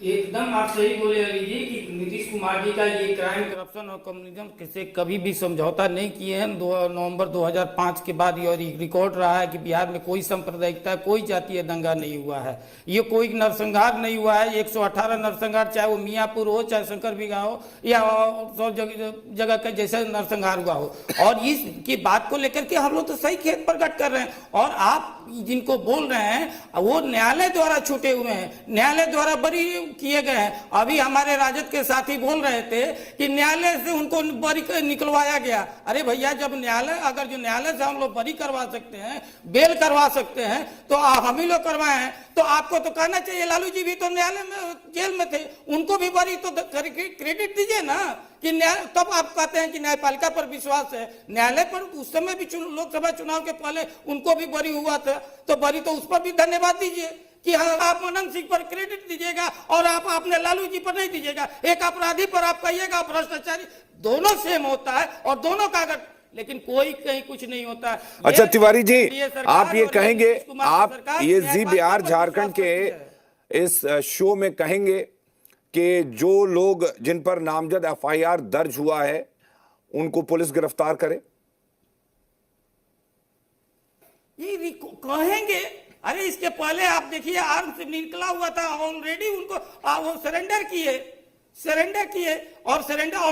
एकदम आप सही बोले अली जी कि नीतीश कुमार जी का ये क्राइम, करप्शन और कम्युनिज्म से कभी भी समझौता नहीं किए हैं। 2 नवंबर 2005 के बाद ये रिकॉर्ड रहा है कि बिहार में कोई सांप्रदायिकता, कोई जातीय दंगा नहीं हुआ है। ये कोई नरसंहार नहीं हुआ है। 118 नरसंहार, चाहे वो मियाँपुर हो, चाहे शंकर बिगहा हो, या सब जगह का जैसे नरसंहार हुआ हो। और इसकी बात को लेकर के हम लोग तो सही खेत प्रकट कर रहे हैं। और आप जिनको बोल रहे हैं वो न्यायालय द्वारा छूटे हुए हैं, न्यायालय द्वारा बरी किए गए हैं। अभी हमारे राजद के साथी बोल रहे थे कि न्यायालय से उनको बरी निकलवाया गया। अरे भैया, जब न्यायालय, अगर जो न्यायालय से हम लोग बरी करवा सकते हैं, बेल करवा सकते हैं, तो हम ही लोग करवाए हैं। तो आपको तो कहना चाहिए लालू जी भी तो न्यायालय में, जेल में थे, उनको भी बरी तो क्रेडिट दीजिए ना कि न्याय। तब आप कहते हैं कि न्यायपालिका पर विश्वास है। न्यायालय पर उस समय भी लोकसभा चुनाव के पहले उनको भी बरी हुआ था, तो बरी तो उस पर भी धन्यवाद दीजिए कि हाँ, आप मनन सिंह पर क्रेडिट दीजिएगा और आप अपने लालू जी पर नहीं दीजिएगा। एक अपराधी पर आप कहिएगा भ्रष्टाचारी। दोनों सेम होता है और दोनों का अगर, लेकिन कोई कहीं कुछ नहीं होता है। अच्छा तिवारी जी, आप ये कहेंगे, आप ये जी बिहार झारखंड के इस शो में कहेंगे कि जो लोग जिन पर नामजद एफआईआर दर्ज हुआ है उनको पुलिस गिरफ्तार करे? ये कहेंगे। अरे इसके पहले आप देखिए, आर्म से निकला हुआ था ऑलरेडी, उनको वो सरेंडर किए और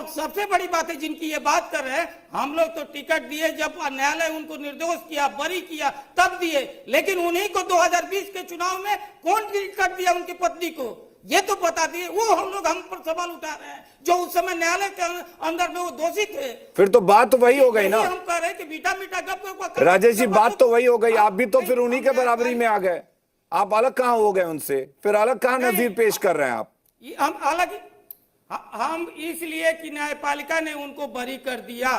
सबसे बड़ी बात है जिनकी ये बात कर रहे हैं, हम लोग तो टिकट दिए जब न्यायालय उनको निर्दोष किया, बरी किया, तब दिए। लेकिन उन्हीं को 2020 के चुनाव में कौन टिकट दिया उनकी पत्नी को, ये तो बता दिए। वो हम पर सवाल उठा रहे हैं जो उस समय न्यायालय के अंदर में वो दोषी थे। फिर तो बात तो वही हो गई ना। हम कह रहे हैं कि मीठा मीठा गप राजेश जी, बात तो वही हो गई। आप भी तो फिर उन्हीं के बराबरी में आ गए। आप अलग कहां हो गए उनसे? फिर अलग कहां नजीर पेश कर रहे हैं आप? हम अलग, हम इसलिए कि न्यायपालिका ने उनको बरी कर दिया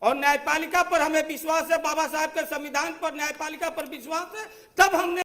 और न्यायपालिका पर हमें विश्वास है, बाबा साहब के संविधान पर न्यायपालिका पर विश्वास है, तब हमने